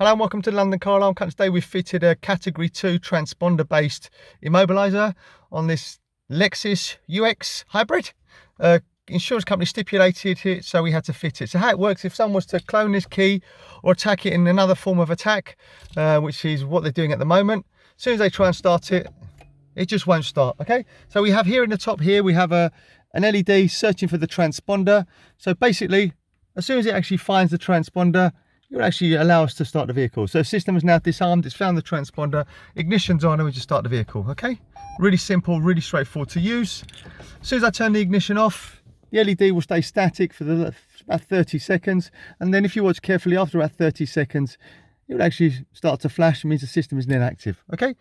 Hello and welcome to the London Car Alarm Company. Today we've fitted a category 2 transponder based immobilizer on this Lexus UX hybrid. Insurance company stipulated it, so we had to fit it. So how it works, if someone was to clone this key or attack it in another form of attack, which is what they're doing at the moment, as soon as they try and start it, it just won't start. Okay, so we have here in the top here, we have an LED searching for the transponder. So basically, as soon as it actually finds the transponder, it will actually allow us to start the vehicle. So the system is now disarmed, it's found the transponder, ignition's on, and we just start the vehicle. Okay, really simple, really straightforward to use. As soon as I turn the ignition off, the LED will stay static for about 30 seconds, and then if you watch carefully, after about 30 seconds, it will actually start to flash. It means the system is inactive. Okay,